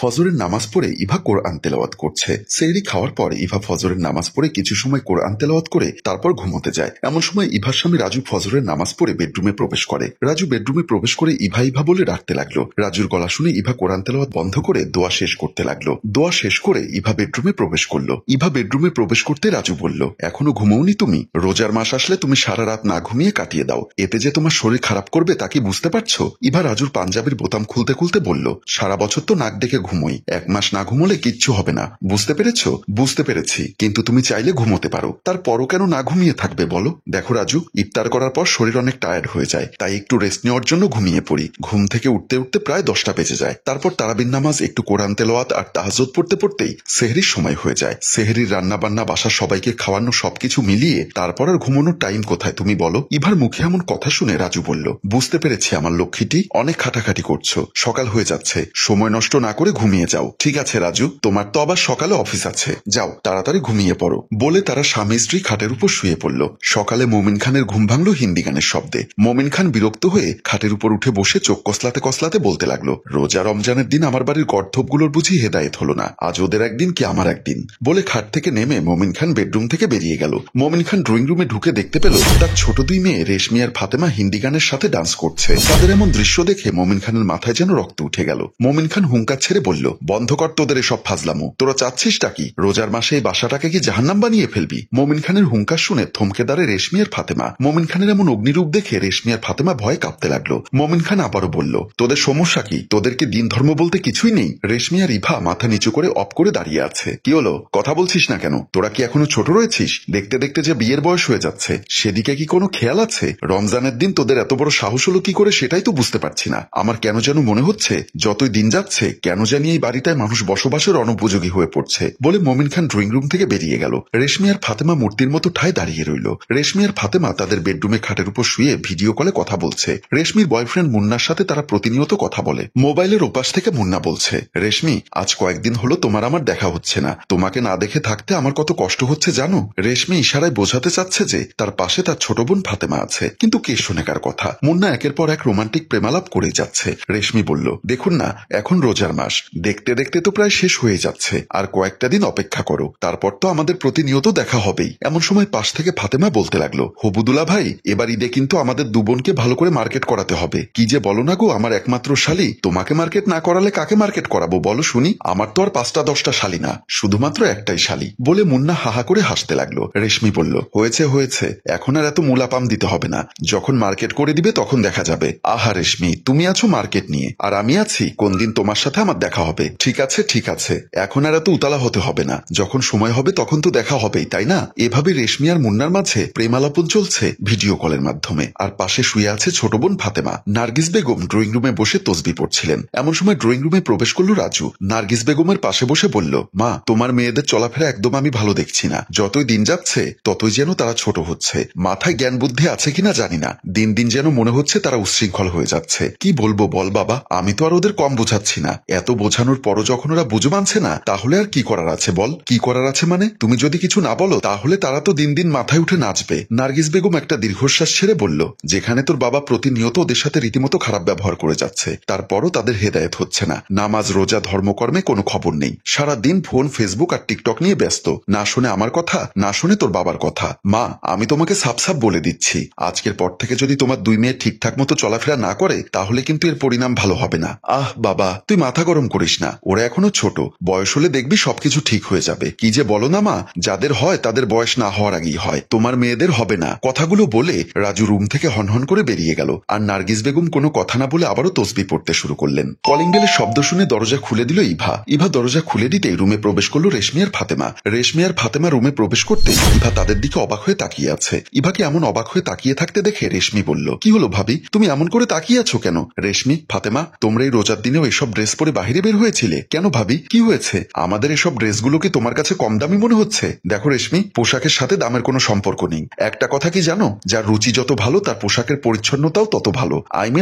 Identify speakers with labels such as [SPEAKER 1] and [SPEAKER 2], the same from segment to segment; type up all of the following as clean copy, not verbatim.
[SPEAKER 1] ফজরের নামাজ পড়ে ইভা কোরআন তেলাওয়াত করছে। সেহরি খাওয়ার পর ইভা ফজরের নামাজ পড়ে কিছু সময় কোরআন তেলাওয়াত করে তারপর ঘুমোতে যায়। এমন সময় ইভার স্বামী রাজু ফজরের নামাজ পড়ে বেডরুমে প্রবেশ করে। রাজু বেডরুমে প্রবেশ করে ইভা ইভা বলে ডাকতে লাগলো। রাজুর গলা শুনে ইভা কোরআন তেলাওয়াত বন্ধ করে দোয়া শেষ করতে লাগলো। দোয়া শেষ করে ইভা বেডরুমে প্রবেশ করলো। ইভা বেডরুমে প্রবেশ করতে রাজু বলল, এখনো ঘুমোওনি তুমি? রোজার মাস আসলে তুমি সারা রাত না ঘুমিয়ে কাটিয়ে দাও, এতে যে তোমার শরীর খারাপ করবে তা কি বুঝতে পারছো? ইভা রাজুর পাঞ্জাবির বোতাম খুলতে খুলতে বলল, সারা বছর তো নাক ডেকে ঘুমোই, এক মাস না ঘুমোলে কিচ্ছু হবে না, বুঝতে পেরেছ? বুঝতে পেরেছি, কিন্তু তুমি চাইলে ঘুমোতে পারো, তারপরও কেন না ঘুমিয়ে থাকবে বলো? দেখো রাজু, ইফতার করার পর শরীর অনেক টায়ার্ড হয়ে যায়, তাই একটু রেস্ট নেওয়ার জন্য ঘুমিয়ে পড়ি। ঘুম থেকে উঠতে উঠতে প্রায় 10টা বেজে যায়। তারপর তারাবির নামাজ, একটু কোরআন তেলাওয়াত আর তাহাজ্জুদ পড়তে পড়তেই সেহরির সময় হয়ে যায়। সেহরির রান্না বান্না, বাসার সবাইকে খাওয়ানো, সবকিছু মিলিয়ে তারপর আর ঘুমানোর টাইম কোথায় তুমি বলো? ইভার মুখে এমন কথা শুনে রাজু বলল, বুঝতে পেরেছি আমার লক্ষ্মীটি, অনেক খাটাখাটি করছো, সকাল হয়ে যাচ্ছে, সময় নষ্ট না করে ঘুমিয়ে যাও। ঠিক আছে রাজু, তোমার তো আবার সকালে অফিস আছে, যাও তাড়াতাড়ি ঘুমিয়ে পড়ো। বলে তারা স্বামী স্ত্রী খাটের উপর শুয়ে পড়ল। সকালে মোমিন খানের ঘুম ভাঙল হিন্দি গানের শব্দে। মোমিন খান বিরক্ত হয়ে খাটের উপর উঠে বসে চোখ কসলাতে কসলাতে বলতে লাগলো, রোজা রমজানের দিন আমার বাড়ির গর্ধবগুলোর বুঝি হেদায়েত হলো না, আজ ওদের একদিন কি আমার একদিন। বলে খাট থেকে নেমে মোমিন খান বেডরুম থেকে বেরিয়ে গেল। মোমিন খান ড্রয়িং রুমে ঢুকে দেখতে পেল তার ছোট দুই মেয়ে রেশমি আর ফাতেমা হিন্দি গানের সাথে ডান্স করছে। তাদের এমন দৃশ্য দেখে মোমিন খানের মাথায় যেন রক্ত উঠে গেল। মোমিন খান হুঙ্কার ছেড়ে বলল, বন্ধ কর তোদের এসব ফাজলামো, তোরা চাচ্ছিসটা কি? রোজার মাসে এই বাসাটাকে কি জাহান্নাম বানিয়ে ফেলবি? মোমিন খানের হুঙ্কার শুনে থমকে দাঁড়ে রেশমি আর ফাতেমা। মোমিন খানের এমন অগ্নিরূপ দেখে রেশমি আর ফাতেমা ভয়ে কাঁপতে লাগলো। মোমিন খান আবারও বলল, তোদের সমস্যা কি? তোদেরকে দিন ধর্ম বলতে কিছুই নেই? রেশমি আর ইভা মাথা নিচু করে অপ করে দাঁড়িয়ে আছে। কি হলো, কথা বলছিস না কেন? তোরা কি এখনো ছোট রয়েছিস? দেখতে দেখতে যে বিয়ের বয়স হয়ে যাচ্ছে, সেদিকে কি কোনো খেয়াল আছে? রমজানের দিন তোদের এত বড় সাহস হলো কি করে সেটাই তো বুঝতে পারছি না। আমার কেন যেন মনে হচ্ছে যতই দিন যাচ্ছে কেন জানি এই বাড়িটায় মানুষ বসবাসের অনুপযোগী হয়ে পড়ছে। বলে মোমিন খান ড্রয়িং রুম থেকে বেরিয়ে গেল। রেশমি আর ফাতেমা মূর্তির মতো ঠায় দাঁড়িয়ে রইল। রেশমি আর ফাতেমা তাদের বেডরুমে খাটের উপর শুয়ে ভিডিও কলে কথা বলছে। রেশমির বয়ফ্রেন্ড মুন্নার সাথে তারা প্রতিনিয়ত কথা বলে। মোবাইলের ওপাশ থেকে মুন্না বলছে, রেশমি আজ কয়েকদিন হলো তোমার আমার দেখা হচ্ছে না, তোমাকে না দেখে থাকতে আমার কত কষ্ট হচ্ছে জানো? রেশমি ইশারায় বোঝাতে চাচ্ছে যে তার পাশে তার ছোট বোন ফাতেমা আছে, কিন্তু কে শোনে কার কথা? মুন্না একের পর এক রোমান্টিক প্রেমালাপ করে যাচ্ছে। রেশমি বলল, দেখুন না, এখন রোজার মাস, দেখতে দেখতে তো প্রায় শেষ হয়ে যাচ্ছে, আর কয়েকটা দিন অপেক্ষা করো, তারপর তো আমাদের প্রতিনিয়ত দেখা হবেই। এমন সময় পাশ থেকে ফাতেমা বলতে লাগলো, হবুদুল্লাহ ভাই, এবার ঈদে কিন্তু আমাদের দু বোনকে ভালো করে মার্কেট করাতে হবে। কি যে বলো না গো, আমার একমাত্র শালী, তোমাকে মার্কেট না করালে কাকে মার্কেট করাবো বলো শুনি? আমার তো আর 5টা 10টা শালী না, শুধুমাত্র একটাই শালী। বলে মুন্না হাহা করে হাসতে লাগলো। রেশমি বলল, হয়েছে হয়েছে, এখন আর এত মূলাপাম দিতে হবে না, যখন মার্কেট করে দিবে তখন দেখা যাবে। আহা রেশমি, তুমি আছো মার্কেট নিয়ে, আর আমি আছি কোন দিন তোমার সাথে আমার দেখা হবে। ঠিক আছে ঠিক আছে, এখন আর এত উতলা হতে হবে না, যখন সময় হবে তখন তো দেখা হবেই, তাই না? এভাবে রেশমি আর মুন্নার মাঝে প্রেমালাপন চলছে ভিডিও কলের মাধ্যমে। আর পাশে শুয়ে আছে ছোট বোন ফাতেমা। নার্গিস বেগম ড্রয়িং রুমে বসে তসবি পড়ছিলেন। এমন সময় ড্রয়িং রুমে প্রবেশ করলো রাজু। নার্গিস বেগমের পাশে বসে বলল, মা, তোমার মেয়েদের চলাফেরা একদম আমি ভালো দেখছি না, যতই দিন যাচ্ছে ততই যেন তারা ছোট হচ্ছে, মাথায় জ্ঞান বুদ্ধি আছে কিনা জানি না, দিন দিন যেন মনে হচ্ছে তারা উচ্ছৃঙ্খল হয়ে যাচ্ছে। কি বলবো বল বাবা, আমি তো আর ওদের কম বোঝাচ্ছি না, এত বোঝানোর পরও যখন ওরা বুঝে মানছে না, তাহলে আর কি করার আছে বল? কি করার আছে মানে? তুমি যদি কিছু না বলো তাহলে তারা তো দিন দিন মাথায় উঠে নাচবে। নার্গিস বেগম একটা দীর্ঘশ্বাস ছেড়ে বলল, যেখানে তোর বাবা প্রতিনিয়ত ওদের সাথে রীতিমতো খারাপ ব্যবহার করে যাচ্ছে, তারপরও তাদের হেদায়েত হচ্ছে না, নামাজ রোজা ধর্মকর্মে কোনো খবর নেই, সারা দিন ফোন ফেসবুক আর টিকটক নিয়ে ব্যস্ত, না শুনে আমার কথা, না শুনে তোর বাবার কথা। মা, আমি তোমাকে সাফ সাফ বলে দিচ্ছি, আজকের পর থেকে যদি তোমার দুই মেয়ে ঠিকঠাক মতো চলাফেরা না করে তাহলে কিন্তু এর পরিণাম ভালো হবে না। আহ বাবা, তুই মাথা গরম করিস না, ওরা এখনো ছোট, বয়স হলে দেখবি সবকিছু ঠিক হয়ে যাবে। কি যে বলো না মা, যাদের হয় তাদের বয়স না হওয়ার আগেই হয়, তোমার মেয়েদের হবে না। কথাগুলো বলে রাজু রুম থেকে হনহন করে বেরিয়ে গেল। আর নার্গিস বেগম কোনো কথা না বলে আবারও তসবি পড়তে শুরু করলেন। কলিং বেলের শব্দ শুনে দরজা খুলে দিল ইভা। ইভা দরজা খুলে দিতেই রুমে প্রবেশ করলো রেশমি আর ফাতেমা। রেশমি আর ফাতেমা রুমে প্রবেশ করতে ইভা তাদের দিকে অবাক হয়ে তাকিয়ে আছে। ইভাকে এমন অবাক হয়ে তাকিয়ে থাকতে দেখে রেশমি বলল, কি হলো ভাবি, তুমি এমন করে তাকিয়ে আছো কেন? রেশমি, ফাতেমা, তোমরা এই রোজার দিনেও এসব ড্রেস পরে বাহিরে বের হয়েছিলে কেন ভাবি? কি হয়েছে? আমাদের এসব ড্রেসগুলো কি তোমার কাছে কম দামি মনে হচ্ছে? দেখো রেশমি, পোশাকের সাথে দামের কোনো সম্পর্ক নেই। একটা কথা কি জানো, যার রুচি যত ভালো তার পোশাকের পরিচ্ছন্নতাও তত ভালো।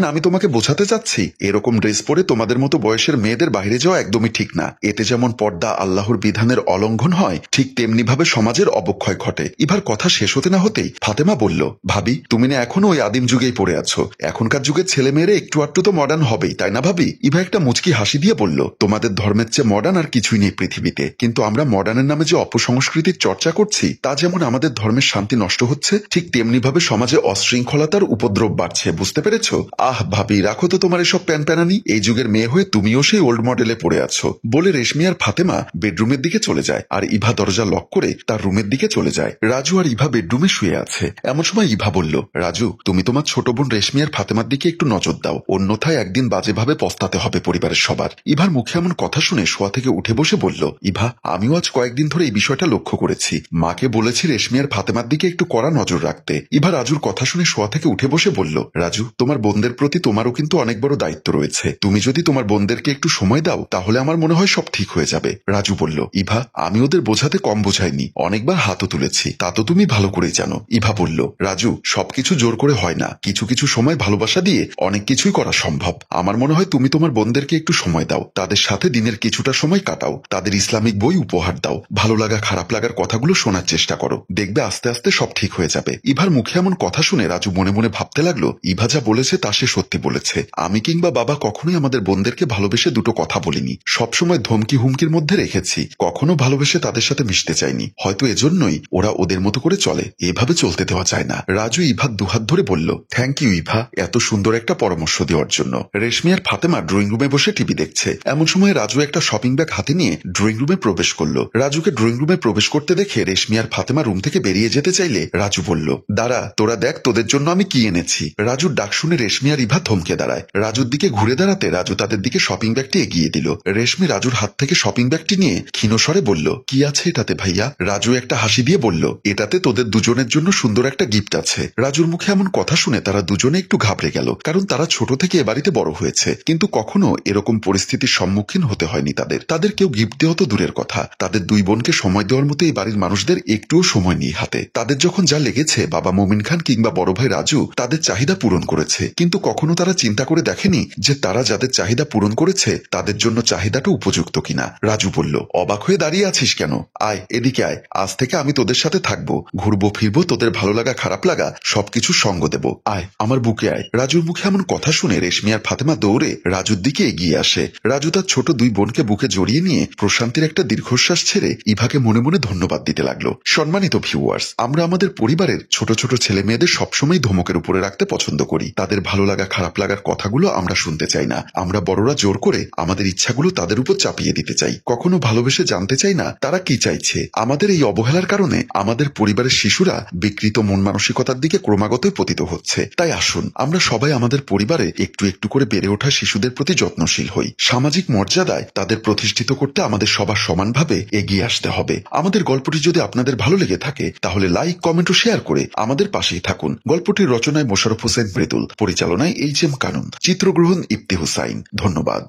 [SPEAKER 1] আমি তোমাকে বোঝাতে চাচ্ছি, এরকম ড্রেস পরে তোমাদের মতো বয়সের মেয়েদের বাইরে যাওয়া একদমই ঠিক না। এতে যেমন পর্দা আল্লাহর বিধানের অলঙ্ঘন হয়, ঠিক তেমনি ভাবে সমাজের অবক্ষয় ঘটে। ইভার কথা শেষ হতে না হতেই ফাতেমা বলল, ভাবি, তুমি না এখনো ওই আদিম যুগেই পড়ে আছো, এখনকার যুগের ছেলে মেয়েরা একটু আধটু তো মডার্ন হবেই, তাই না ভাবি? ইভা একটা মুচকি হাসি দিয়ে বলল, বলল, তোমাদের ধর্মের চেয়ে মডার্ন আর কিছুই নেই পৃথিবীতে, কিন্তু আমরা মডার্নের নামে যে অপসংস্কৃতির চর্চা করছি তা যেমন আমাদের ধর্মের শান্তি নষ্ট হচ্ছে, ঠিক তেমনি ভাবে সমাজে অশৃঙ্খলতার উপদ্রব বাড়ছে, বুঝতে পেরেছ? আহ ভাবি, রাখো তো তোমার এসব প্যানপ্যানানি, এই যুগের মেয়ে হয়ে তুমিও সেই ওল্ড মডেলে পড়ে আছো। বলে রেশমি আর ফাতেমা বেডরুমের দিকে চলে যায়, আর ইভা দরজা লক করে তার রুমের দিকে চলে যায়। রাজু আর ইভা বেডরুমে শুয়ে আছে। এমন সময় ইভা বলল, রাজু, তুমি তোমার ছোট বোন রেশমি আর ফাতেমার দিকে একটু নজর দাও, অন্যথায় একদিন বাজেভাবে পস্তাতে হবে পরিবারের সবার। ইভার মুখে এমন কথা শুনে শোয়া থেকে উঠে বসে বলল, ইভা, আমিও আজ কয়েকদিন ধরে এই বিষয়টা লক্ষ্য করেছি। মাকে বলেছি রেশমি আর ফাতেমার দিকে একটু কড়া নজর রাখতে। ইভা রাজুর কথা শুনে শোয়া থেকে উঠে বসে বলল, রাজু, তোমার বোনদের প্রতি তোমারও কিন্তু অনেক বড় দায়িত্ব রয়েছে। তুমি যদি তোমার বোনদেরকে একটু সময় দাও তাহলে আমার মনে হয় সব ঠিক হয়ে যাবে। রাজু বলল, ইভা, আমি ওদের বোঝাতে কম বোঝাইনি, অনেকবার হাতও তুলেছি, তা তো তুমি ভালো করেই জানো। ইভা বলল, রাজু, সবকিছু জোর করে হয় না, কিছু কিছু সময় ভালোবাসা দিয়ে অনেক কিছুই করা সম্ভব। আমার মনে হয় তুমি তোমার বোনদেরকে একটু সময় দাও, তাদের সাথে দিনের কিছুটা সময় কাটাও, তাদের ইসলামিক বই উপহার দাও, ভালো লাগা খারাপ লাগার কথাগুলো শোনার চেষ্টা করো, দেখবে আস্তে আস্তে সব ঠিক হয়ে যাবে। ইভার মুখে এমন কথা শুনে রাজু মনে মনে ভাবতে লাগলো, ইভা যা বলেছে তা সে সত্যি বলেছে। আমি কিংবা বাবা কখনোই আমাদের বোনদেরকে ভালোবেসে দুটো কথা বলিনি, সবসময় ধমকি হুমকির মধ্যে রেখেছি, কখনো ভালোবেসে তাদের সাথে মিশতে চাইনি। হয়তো এজন্যই ওরা ওদের মতো করে চলে, এভাবে চলতে দেওয়া যায় না। রাজু ইভার দুহাত ধরে বলল, থ্যাংক ইউ ইভা, এত সুন্দর একটা পরামর্শ দেওয়ার জন্য। রেশমি আর ফাতেমা ড্রয়িং রুমে বসে টিভি দেখছে। এমন সময় রাজু একটা শপিং ব্যাগ হাতে নিয়ে ড্রয়িং রুমে প্রবেশ করলো। রাজুকে ড্রয়িং রুমে প্রবেশ করতে দেখে রেশমি আর ফাতেমা রুম থেকে বেরিয়ে যেতে চাইলে রাজু বলল, দাঁড়া, তোরা দেখ তোদের জন্য আমি কি এনেছি। রাজুর ডাক শুনে রেশমি আর ইভা থমকে দাঁড়ায়। রাজুর দিকে ঘুরে দাঁড়াতে রাজু তাদের দিকে শপিং ব্যাগটি এগিয়ে দিল। রেশমি রাজুর হাত থেকে শপিং ব্যাগটি নিয়ে ক্ষীণস্বরে বলল, কি আছে এটাতে ভাইয়া? রাজু একটা হাসি দিয়ে বলল, এটাতে তোদের দুজনের জন্য সুন্দর একটা গিফট আছে। রাজুর মুখে এমন কথা শুনে তারা দুজনে একটু ঘাবড়ে গেল, কারণ তারা ছোট থেকে এ বাড়িতে বড় হয়েছে, কিন্তু কখনো এরকম পরিস্থিতির সম্মুখীন হতে হয়নি তাদের কেউ গিফট দেওয়া তো দূরের কথা, তাদের দুই বোনকে সময় দেওয়ার মতো এই বাড়ির মানুষদের একটুও সময় নেই হাতে। তাদের যখন যা লেগেছে বাবা মমিন খান কিংবা বড় ভাই রাজু তাদের চাহিদা পূরণ করেছে, কিন্তু কখনো তারা চিন্তা করে দেখেনি যে তারা যাদের চাহিদা পূরণ করেছে তাদের জন্য চাহিদাটা উপযুক্ত কিনা। রাজু বলল, অবাক হয়ে দাঁড়িয়ে আছিস কেন? আয়, এদিকে আয়, আজ থেকে আমি তোদের সাথে থাকবো, ঘুরবো ফিরবো, তোদের ভালো লাগা খারাপ লাগা সবকিছু সঙ্গ দেব, আয় আমার বুকে আয়। রাজুর মুখে এমন কথা শুনে রেশমি আর ফাতেমা দৌড়ে রাজুর দিকে এগিয়ে আসে। রাজু তার ছোট দুই বোনকে বুকে জড়িয়ে নিয়ে প্রশান্তির একটা দীর্ঘশ্বাস ছেড়ে ইভাকে মনে মনে ধন্যবাদ দিতে লাগলো। সম্মানিত ভিউয়ার্স, আমরা আমাদের পরিবারের ছোট ছোট ছেলে মেয়েদের সবসময় ধমকের উপরে রাখতে পছন্দ করি, তাদের ভালো লাগা খারাপ লাগার কথাগুলো আমরা শুনতে চাই না। আমরা বড়রা জোর করে আমাদের ইচ্ছাগুলো তাদের উপর চাপিয়ে দিতে চাই, কখনো ভালোবেসে জানতে চাই না তারা কি চাইছে। আমাদের এই অবহেলার কারণে আমাদের পরিবারের শিশুরা বিকৃত মন মানসিকতার দিকে ক্রমাগতই পতিত হচ্ছে। তাই আসুন আমরা সবাই আমাদের পরিবারে একটু একটু করে বেড়ে ওঠা শিশুদের প্রতি যত্নশীল হই। সামাজিক মর্যাদায় তাদের প্রতিষ্ঠিত করতে আমাদের সবার সমানভাবে এগিয়ে আসতে হবে। আমাদের গল্পটি যদি আপনাদের ভালো লেগে থাকে তাহলে লাইক, কমেন্ট ও শেয়ার করে আমাদের পাশেই থাকুন। গল্পটির রচনায় মোশাররফ হোসেন মৃদুল, পরিচালনায় HM কানুন, চিত্রগ্রহণ ইফতি হুসাইন। ধন্যবাদ।